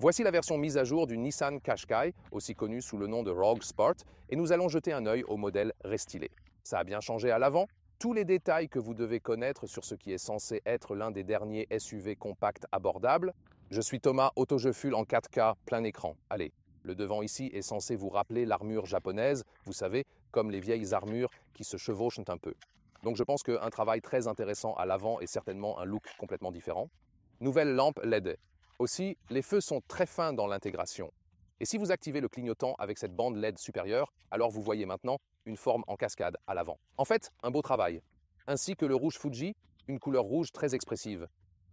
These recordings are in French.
Voici la version mise à jour du Nissan Qashqai, aussi connu sous le nom de Rogue Sport, et nous allons jeter un œil au modèle restylé. Ça a bien changé à l'avant, tous les détails que vous devez connaître sur ce qui est censé être l'un des derniers SUV compacts abordables. Je suis Thomas, Auto-Je Fuel en 4K, plein écran. Allez, le devant ici est censé vous rappeler l'armure japonaise, vous savez, comme les vieilles armures qui se chevauchent un peu. Donc je pense qu'un travail très intéressant à l'avant et certainement un look complètement différent. Nouvelle lampe LED. Aussi, les feux sont très fins dans l'intégration. Et si vous activez le clignotant avec cette bande LED supérieure, alors vous voyez maintenant une forme en cascade à l'avant. En fait, un beau travail. Ainsi que le rouge Fuji, une couleur rouge très expressive.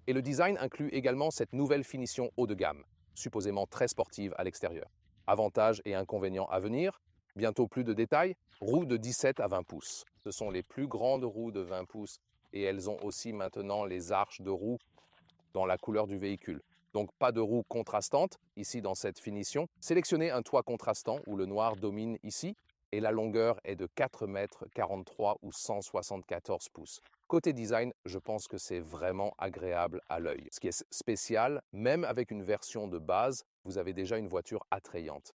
Et le design inclut également cette nouvelle finition haut de gamme, supposément très sportive à l'extérieur. Avantages et inconvénients à venir, bientôt plus de détails, roues de 17 à 20 pouces. Ce sont les plus grandes roues de 20 pouces et elles ont aussi maintenant les arches de roues dans la couleur du véhicule. Donc pas de roues contrastantes ici dans cette finition. Sélectionnez un toit contrastant où le noir domine ici et la longueur est de 4,43 m ou 174 pouces. Côté design, je pense que c'est vraiment agréable à l'œil. Ce qui est spécial, même avec une version de base, vous avez déjà une voiture attrayante.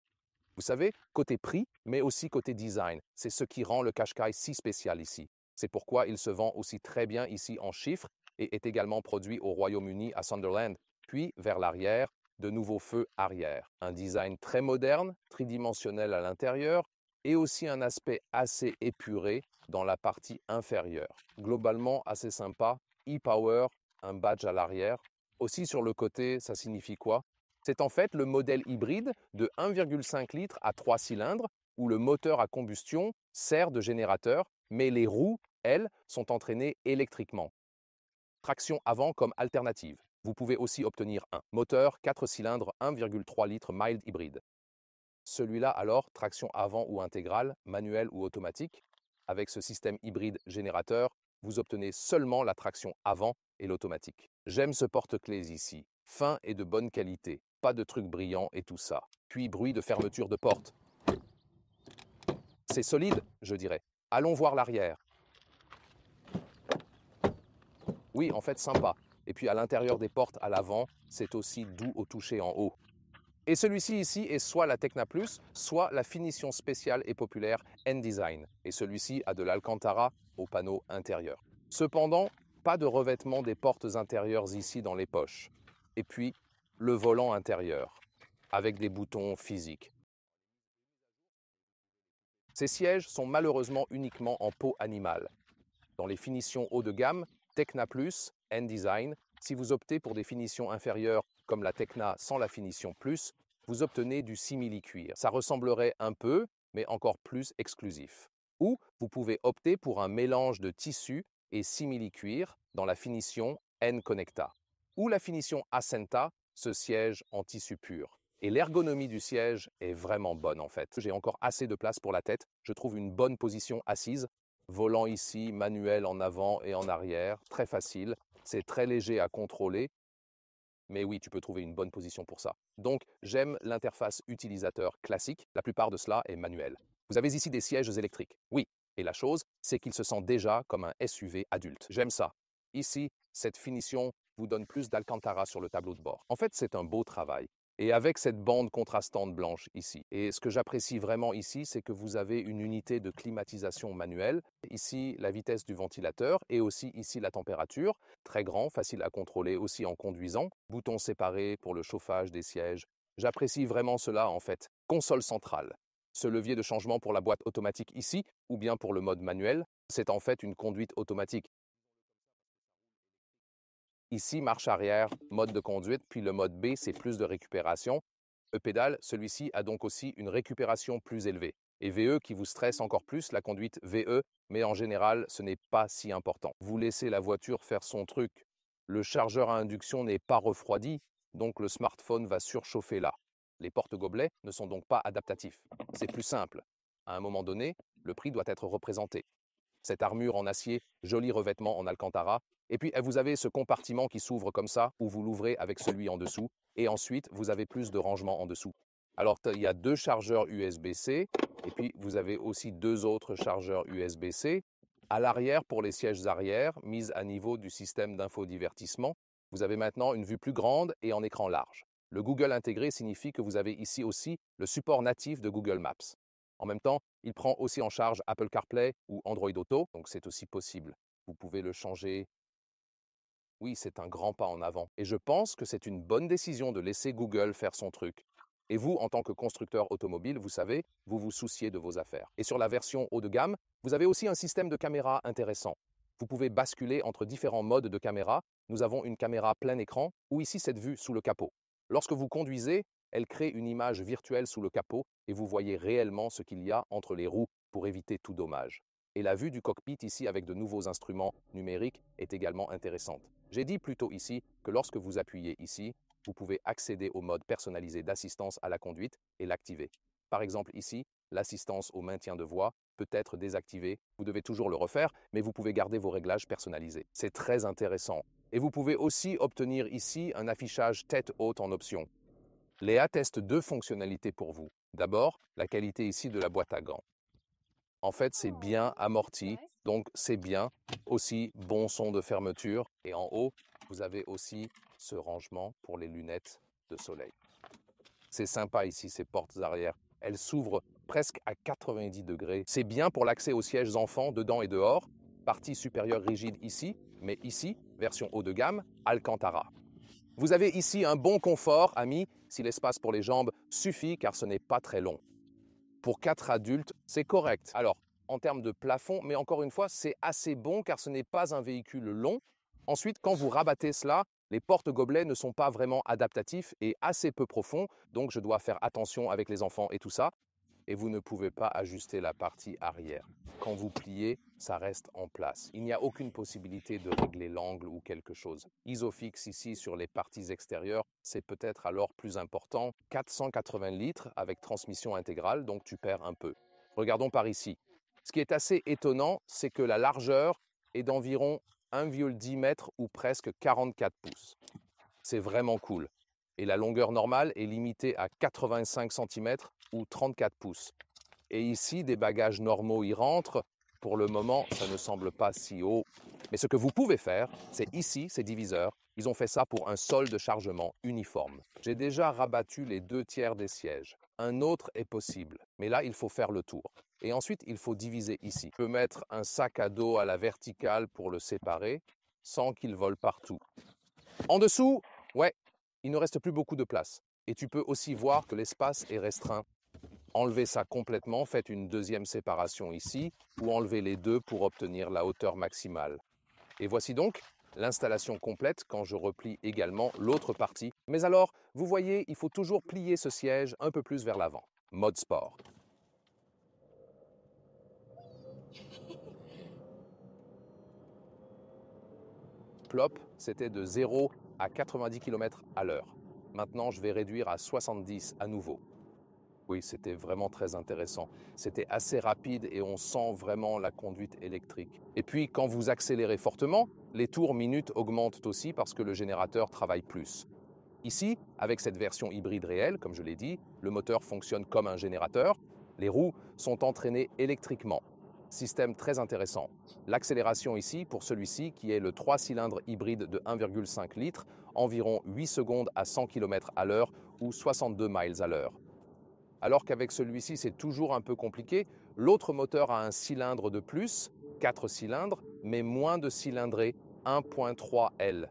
Vous savez, côté prix, mais aussi côté design, c'est ce qui rend le Qashqai si spécial ici. C'est pourquoi il se vend aussi très bien ici en chiffres et est également produit au Royaume-Uni à Sunderland, puis vers l'arrière, de nouveaux feux arrière. Un design très moderne, tridimensionnel à l'intérieur et aussi un aspect assez épuré dans la partie inférieure. Globalement assez sympa, e-Power, un badge à l'arrière. Aussi sur le côté, ça signifie quoi? C'est en fait le modèle hybride de 1,5 litres à 3 cylindres où le moteur à combustion sert de générateur, mais les roues, elles, sont entraînées électriquement. Traction avant comme alternative. Vous pouvez aussi obtenir un moteur 4 cylindres 1,3 litres mild hybride. Celui-là alors, traction avant ou intégrale, manuelle ou automatique. Avec ce système hybride générateur, vous obtenez seulement la traction avant et l'automatique. J'aime ce porte-clés ici, fin et de bonne qualité, pas de trucs brillants et tout ça. Puis bruit de fermeture de porte. C'est solide, je dirais. Allons voir l'arrière. Oui, en fait, sympa. Et puis à l'intérieur des portes à l'avant, c'est aussi doux au toucher en haut. Et celui-ci ici est soit la Tecna Plus, soit la finition spéciale et populaire N-Design. Et celui-ci a de l'Alcantara au panneau intérieur. Cependant, pas de revêtement des portes intérieures ici dans les poches. Et puis, le volant intérieur, avec des boutons physiques. Ces sièges sont malheureusement uniquement en peau animale. Dans les finitions haut de gamme, Tecna Plus, N-Design, si vous optez pour des finitions inférieures comme la Tecna sans la finition Plus, vous obtenez du simili-cuir. Ça ressemblerait un peu, mais encore plus exclusif. Ou vous pouvez opter pour un mélange de tissu et simili-cuir dans la finition N-Connecta. Ou la finition Accenta, ce siège en tissu pur. Et l'ergonomie du siège est vraiment bonne en fait. J'ai encore assez de place pour la tête, je trouve une bonne position assise. Volant ici, manuel en avant et en arrière, très facile. C'est très léger à contrôler, mais oui, tu peux trouver une bonne position pour ça. Donc, j'aime l'interface utilisateur classique. La plupart de cela est manuel. Vous avez ici des sièges électriques. Oui, et la chose, c'est qu'il se sent déjà comme un SUV adulte. J'aime ça. Ici, cette finition vous donne plus d'Alcantara sur le tableau de bord. En fait, c'est un beau travail. Et avec cette bande contrastante blanche ici. Et ce que j'apprécie vraiment ici, c'est que vous avez une unité de climatisation manuelle. Ici, la vitesse du ventilateur et aussi ici la température. Très grand, facile à contrôler aussi en conduisant. Boutons séparés pour le chauffage des sièges. J'apprécie vraiment cela en fait. Console centrale. Ce levier de changement pour la boîte automatique ici, ou bien pour le mode manuel, c'est en fait une conduite automatique. Ici, marche arrière, mode de conduite, puis le mode B, c'est plus de récupération. E-pédale, celui-ci a donc aussi une récupération plus élevée. Et VE qui vous stresse encore plus, la conduite VE, mais en général, ce n'est pas si important. Vous laissez la voiture faire son truc. Le chargeur à induction n'est pas refroidi, donc le smartphone va surchauffer là. Les porte-gobelets ne sont donc pas adaptatifs. C'est plus simple. À un moment donné, le prix doit être représenté. Cette armure en acier, joli revêtement en Alcantara, et puis vous avez ce compartiment qui s'ouvre comme ça, où vous l'ouvrez avec celui en dessous, et ensuite vous avez plus de rangement en dessous. Alors il y a deux chargeurs USB-C, et puis vous avez aussi deux autres chargeurs USB-C. À l'arrière, pour les sièges arrière, mise à niveau du système d'infodivertissement, vous avez maintenant une vue plus grande et en écran large. Le Google intégré signifie que vous avez ici aussi le support natif de Google Maps. En même temps, il prend aussi en charge Apple CarPlay ou Android Auto, donc c'est aussi possible. Vous pouvez le changer. Oui, c'est un grand pas en avant. Et je pense que c'est une bonne décision de laisser Google faire son truc. Et vous, en tant que constructeur automobile, vous savez, vous vous souciez de vos affaires. Et sur la version haut de gamme, vous avez aussi un système de caméra intéressant. Vous pouvez basculer entre différents modes de caméra. Nous avons une caméra plein écran ou ici cette vue sous le capot. Lorsque vous conduisez, elle crée une image virtuelle sous le capot et vous voyez réellement ce qu'il y a entre les roues pour éviter tout dommage. Et la vue du cockpit ici avec de nouveaux instruments numériques est également intéressante. J'ai dit plus tôt ici que lorsque vous appuyez ici, vous pouvez accéder au mode personnalisé d'assistance à la conduite et l'activer. Par exemple ici, l'assistance au maintien de voie peut être désactivée. Vous devez toujours le refaire, mais vous pouvez garder vos réglages personnalisés. C'est très intéressant. Et vous pouvez aussi obtenir ici un affichage tête haute en option. Léa teste deux fonctionnalités pour vous. D'abord, la qualité ici de la boîte à gants. En fait, c'est bien amorti, donc c'est bien. Aussi, bon son de fermeture. Et en haut, vous avez aussi ce rangement pour les lunettes de soleil. C'est sympa ici, ces portes arrière. Elles s'ouvrent presque à 90 degrés. C'est bien pour l'accès aux sièges enfants dedans et dehors. Partie supérieure rigide ici, mais ici, version haut de gamme, Alcantara. Vous avez ici un bon confort, amis, si l'espace pour les jambes suffit car ce n'est pas très long. Pour 4 adultes, c'est correct. Alors, en termes de plafond, mais encore une fois, c'est assez bon car ce n'est pas un véhicule long. Ensuite, quand vous rabattez cela, les porte-gobelets ne sont pas vraiment adaptatifs et assez peu profonds, donc je dois faire attention avec les enfants et tout ça. Et vous ne pouvez pas ajuster la partie arrière. Quand vous pliez, ça reste en place. Il n'y a aucune possibilité de régler l'angle ou quelque chose. Isofix ici sur les parties extérieures, c'est peut-être alors plus important. 480 litres avec transmission intégrale, donc tu perds un peu. Regardons par ici. Ce qui est assez étonnant, c'est que la largeur est d'environ 1,10 m ou presque 44 pouces. C'est vraiment cool. Et la longueur normale est limitée à 85 cm ou 34 pouces. Et ici, des bagages normaux y rentrent. Pour le moment, ça ne semble pas si haut. Mais ce que vous pouvez faire, c'est ici, ces diviseurs. Ils ont fait ça pour un sol de chargement uniforme. J'ai déjà rabattu les 2/3 des sièges. Un autre est possible, mais là, il faut faire le tour. Et ensuite, il faut diviser ici. Je peux mettre un sac à dos à la verticale pour le séparer, sans qu'il vole partout. En dessous, ouais, il ne reste plus beaucoup de place. Et tu peux aussi voir que l'espace est restreint. Enlevez ça complètement, faites une deuxième séparation ici, ou enlevez les deux pour obtenir la hauteur maximale. Et voici donc l'installation complète quand je replie également l'autre partie. Mais alors, vous voyez, il faut toujours plier ce siège un peu plus vers l'avant. Mode sport. Plop, c'était de 0 à 90 km à l'heure. Maintenant, je vais réduire à 70 à nouveau. Oui, c'était vraiment très intéressant. C'était assez rapide et on sent vraiment la conduite électrique. Et puis, quand vous accélérez fortement, les tours minutes augmentent aussi parce que le générateur travaille plus. Ici, avec cette version hybride réelle, comme je l'ai dit, le moteur fonctionne comme un générateur. Les roues sont entraînées électriquement. Système très intéressant. L'accélération ici, pour celui-ci, qui est le 3 cylindres hybride de 1,5 litres, environ 8 secondes à 100 km à l'heure ou 62 miles à l'heure. Alors qu'avec celui-ci, c'est toujours un peu compliqué. L'autre moteur a un cylindre de plus, 4 cylindres, mais moins de cylindrée, 1.3 L.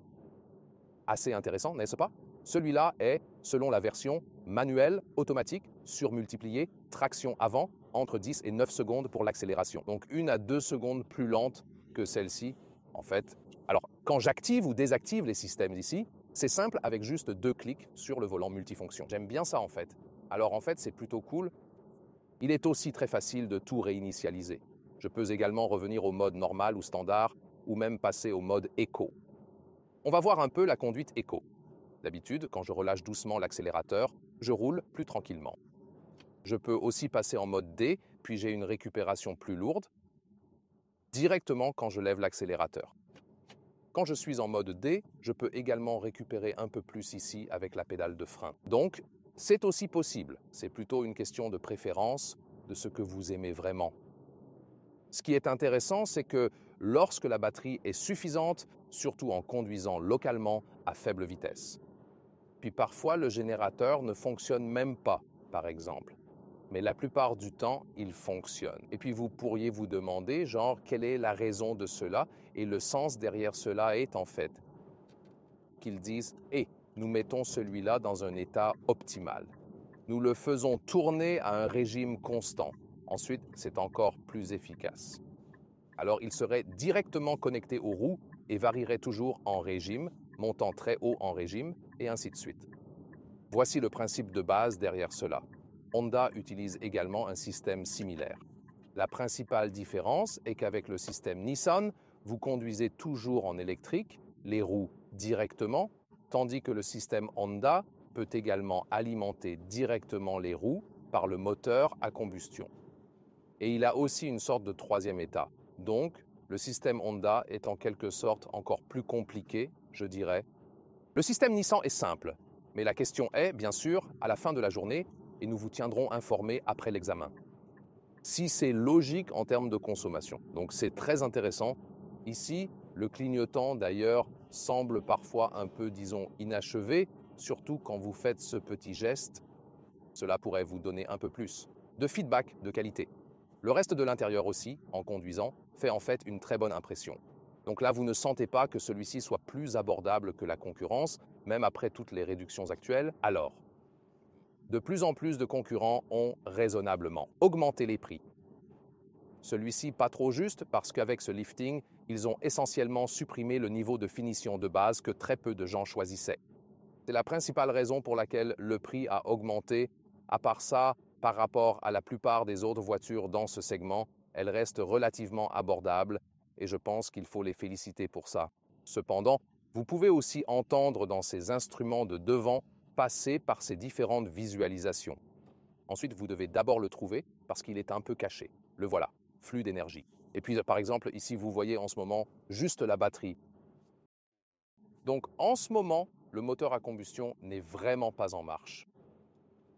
Assez intéressant, n'est-ce pas? Celui-là est, selon la version, manuel, automatique, surmultiplié, traction avant, entre 10 et 9 secondes pour l'accélération. Donc 1 à 2 secondes plus lente que celle-ci, en fait. Alors, quand j'active ou désactive les systèmes ici, c'est simple avec juste 2 clics sur le volant multifonction. J'aime bien ça, en fait. Alors, en fait, c'est plutôt cool. Il est aussi très facile de tout réinitialiser. Je peux également revenir au mode normal ou standard, ou même passer au mode éco. On va voir un peu la conduite éco. D'habitude, quand je relâche doucement l'accélérateur, je roule plus tranquillement. Je peux aussi passer en mode D, puis j'ai une récupération plus lourde, directement quand je lève l'accélérateur. Quand je suis en mode D, je peux également récupérer un peu plus ici avec la pédale de frein. Donc, c'est aussi possible. C'est plutôt une question de préférence, de ce que vous aimez vraiment. Ce qui est intéressant, c'est que lorsque la batterie est suffisante, surtout en conduisant localement à faible vitesse. Puis parfois, le générateur ne fonctionne même pas, par exemple. Mais la plupart du temps, il fonctionne. Et puis vous pourriez vous demander, genre, quelle est la raison de cela? Et le sens derrière cela est en fait qu'ils disent, nous mettons celui-là dans un état optimal. Nous le faisons tourner à un régime constant. Ensuite, c'est encore plus efficace. Alors, il serait directement connecté aux roues et varierait toujours en régime, montant très haut en régime, et ainsi de suite. Voici le principe de base derrière cela. Honda utilise également un système similaire. La principale différence est qu'avec le système Nissan, vous conduisez toujours en électrique, les roues directement, tandis que le système Honda peut également alimenter directement les roues par le moteur à combustion. Et il a aussi une sorte de troisième état. Donc, le système Honda est en quelque sorte encore plus compliqué, je dirais. Le système Nissan est simple, mais la question est, bien sûr, à la fin de la journée, et nous vous tiendrons informés après l'examen, si c'est logique en termes de consommation. Donc c'est très intéressant. Ici, le clignotant d'ailleurs semble parfois un peu, disons, inachevé, surtout quand vous faites ce petit geste. Cela pourrait vous donner un peu plus de feedback de qualité. Le reste de l'intérieur aussi, en conduisant, fait en fait une très bonne impression. Donc là, vous ne sentez pas que celui-ci soit plus abordable que la concurrence, même après toutes les réductions actuelles. Alors, de plus en plus de concurrents ont raisonnablement augmenté les prix. Celui-ci pas trop juste parce qu'avec ce lifting, ils ont essentiellement supprimé le niveau de finition de base que très peu de gens choisissaient. C'est la principale raison pour laquelle le prix a augmenté. À part ça, par rapport à la plupart des autres voitures dans ce segment, elles restent relativement abordables et je pense qu'il faut les féliciter pour ça. Cependant, vous pouvez aussi entendre dans ces instruments de devant passer par ces différentes visualisations. Ensuite, vous devez d'abord le trouver parce qu'il est un peu caché. Le voilà, flux d'énergie. Et puis, par exemple, ici, vous voyez en ce moment juste la batterie. Donc, en ce moment, le moteur à combustion n'est vraiment pas en marche.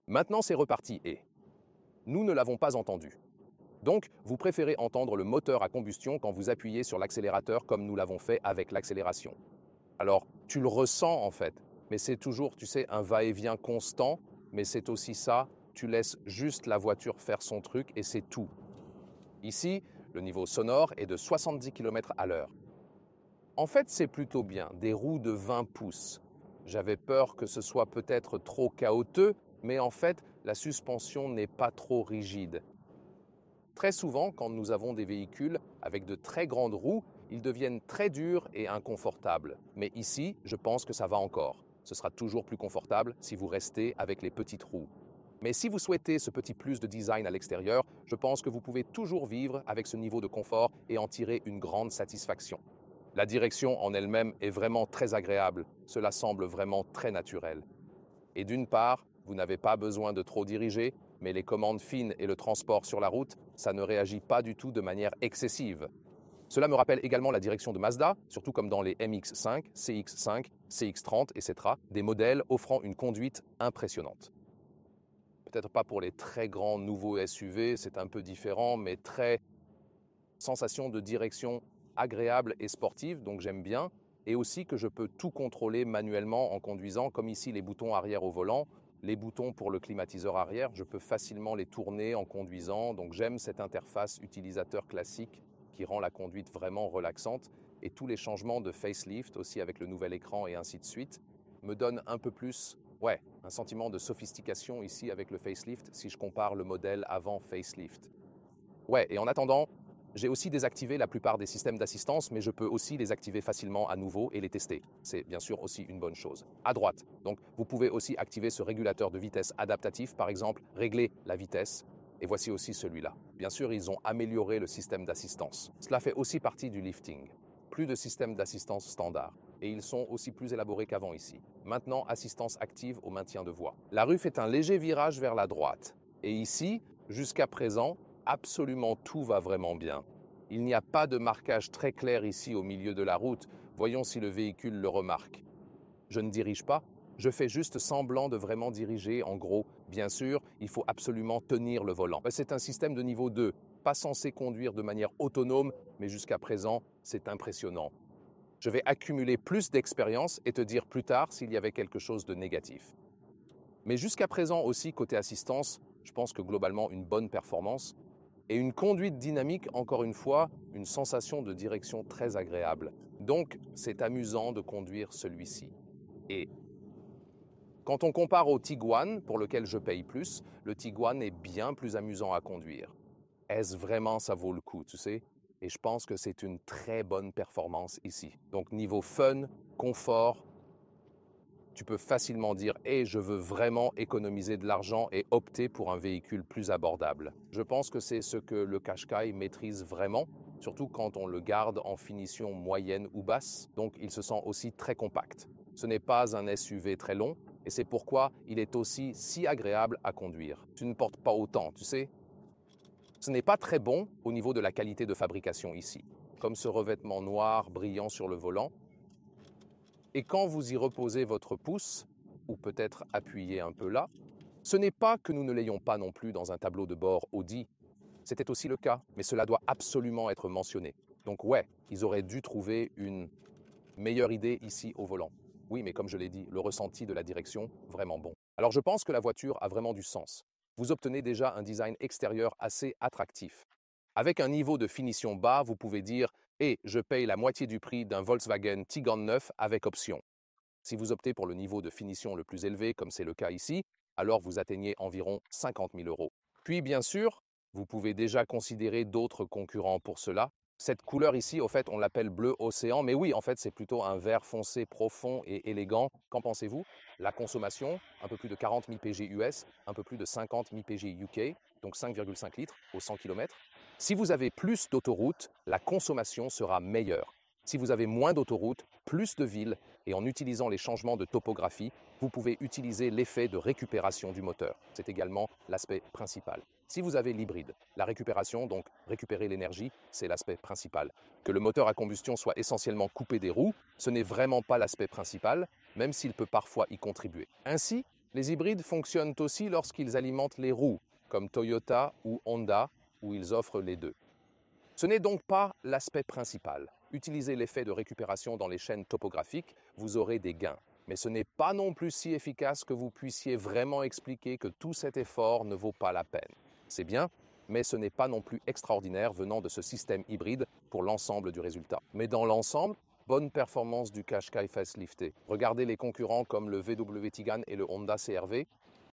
Maintenant, c'est reparti et nous ne l'avons pas entendu. Donc, vous préférez entendre le moteur à combustion quand vous appuyez sur l'accélérateur comme nous l'avons fait avec l'accélération. Alors, tu le ressens en fait, mais c'est toujours, tu sais, un va-et-vient constant, mais c'est aussi ça, tu laisses juste la voiture faire son truc et c'est tout. Ici, le niveau sonore est de 70 km/h. En fait, c'est plutôt bien, des roues de 20 pouces. J'avais peur que ce soit peut-être trop chaotique, mais en fait, la suspension n'est pas trop rigide. Très souvent, quand nous avons des véhicules avec de très grandes roues, ils deviennent très durs et inconfortables. Mais ici, je pense que ça va encore. Ce sera toujours plus confortable si vous restez avec les petites roues. Mais si vous souhaitez ce petit plus de design à l'extérieur, je pense que vous pouvez toujours vivre avec ce niveau de confort et en tirer une grande satisfaction. La direction en elle-même est vraiment très agréable. Cela semble vraiment très naturel. Et d'une part, vous n'avez pas besoin de trop diriger, mais les commandes fines et le transport sur la route, ça ne réagit pas du tout de manière excessive. Cela me rappelle également la direction de Mazda, surtout comme dans les MX-5, CX-5, CX-30, etc., des modèles offrant une conduite impressionnante. Peut-être pas pour les très grands nouveaux SUV, c'est un peu différent, mais très sensation de direction agréable et sportive, donc j'aime bien, et aussi que je peux tout contrôler manuellement en conduisant, comme ici les boutons arrière au volant, les boutons pour le climatiseur arrière, je peux facilement les tourner en conduisant, donc j'aime cette interface utilisateur classique qui rend la conduite vraiment relaxante, et tous les changements de facelift, aussi avec le nouvel écran et ainsi de suite, me donnent un peu plus, un sentiment de sophistication ici avec le facelift si je compare le modèle avant facelift. Et en attendant, j'ai aussi désactivé la plupart des systèmes d'assistance, mais je peux aussi les activer facilement à nouveau et les tester. C'est bien sûr aussi une bonne chose. À droite, donc vous pouvez aussi activer ce régulateur de vitesse adaptatif, par exemple, régler la vitesse. Et voici aussi celui-là. Bien sûr, ils ont amélioré le système d'assistance. Cela fait aussi partie du lifting. Plus de systèmes d'assistance standard. Et ils sont aussi plus élaborés qu'avant ici. Maintenant, assistance active au maintien de voie. La rue fait un léger virage vers la droite. Et ici, jusqu'à présent, absolument tout va vraiment bien. Il n'y a pas de marquage très clair ici au milieu de la route. Voyons si le véhicule le remarque. Je ne dirige pas, je fais juste semblant de vraiment diriger. En gros, bien sûr, il faut absolument tenir le volant. C'est un système de niveau 2, pas censé conduire de manière autonome, mais jusqu'à présent, c'est impressionnant. Je vais accumuler plus d'expérience et te dire plus tard s'il y avait quelque chose de négatif. Mais jusqu'à présent aussi, côté assistance, je pense que globalement une bonne performance et une conduite dynamique, encore une fois, une sensation de direction très agréable. Donc, c'est amusant de conduire celui-ci. Et quand on compare au Tiguan, pour lequel je paye plus, le Tiguan est bien plus amusant à conduire. Est-ce vraiment ça vaut le coup, tu sais? Et je pense que c'est une très bonne performance ici. Donc niveau fun, confort, tu peux facilement dire « Hey, je veux vraiment économiser de l'argent et opter pour un véhicule plus abordable ». Je pense que c'est ce que le Qashqai maîtrise vraiment, surtout quand on le garde en finition moyenne ou basse, donc il se sent aussi très compact. Ce n'est pas un SUV très long, et c'est pourquoi il est aussi si agréable à conduire. Tu ne portes pas autant, tu sais. Ce n'est pas très bon au niveau de la qualité de fabrication ici, comme ce revêtement noir brillant sur le volant. Et quand vous y reposez votre pouce, ou peut-être appuyé un peu là, ce n'est pas que nous ne l'ayons pas non plus dans un tableau de bord Audi. C'était aussi le cas, mais cela doit absolument être mentionné. Donc ouais, ils auraient dû trouver une meilleure idée ici au volant. Oui, mais comme je l'ai dit, le ressenti de la direction, vraiment bon. Alors je pense que la voiture a vraiment du sens. Vous obtenez déjà un design extérieur assez attractif. Avec un niveau de finition bas, vous pouvez dire « Et je paye la moitié du prix d'un Volkswagen Tiguan 9 avec option ». Si vous optez pour le niveau de finition le plus élevé, comme c'est le cas ici, alors vous atteignez environ 50 000 euros. Puis bien sûr, vous pouvez déjà considérer d'autres concurrents pour cela. Cette couleur ici, au fait, on l'appelle bleu océan, mais oui, en fait, c'est plutôt un vert foncé profond et élégant. Qu'en pensez-vous? La consommation, un peu plus de 40 000 PG US, un peu plus de 50 000 PG UK, donc 5,5 litres au 100 km. Si vous avez plus d'autoroutes, la consommation sera meilleure. Si vous avez moins d'autoroutes, plus de villes, et en utilisant les changements de topographie, vous pouvez utiliser l'effet de récupération du moteur. C'est également l'aspect principal. Si vous avez l'hybride, la récupération, donc récupérer l'énergie, c'est l'aspect principal. Que le moteur à combustion soit essentiellement coupé des roues, ce n'est vraiment pas l'aspect principal, même s'il peut parfois y contribuer. Ainsi, les hybrides fonctionnent aussi lorsqu'ils alimentent les roues, comme Toyota ou Honda, où ils offrent les deux. Ce n'est donc pas l'aspect principal. Utilisez l'effet de récupération dans les chaînes topographiques, vous aurez des gains. Mais ce n'est pas non plus si efficace que vous puissiez vraiment expliquer que tout cet effort ne vaut pas la peine. C'est bien, mais ce n'est pas non plus extraordinaire venant de ce système hybride pour l'ensemble du résultat. Mais dans l'ensemble, bonne performance du Qashqai facelifté. Regardez les concurrents comme le VW Tigane et le Honda CR-V,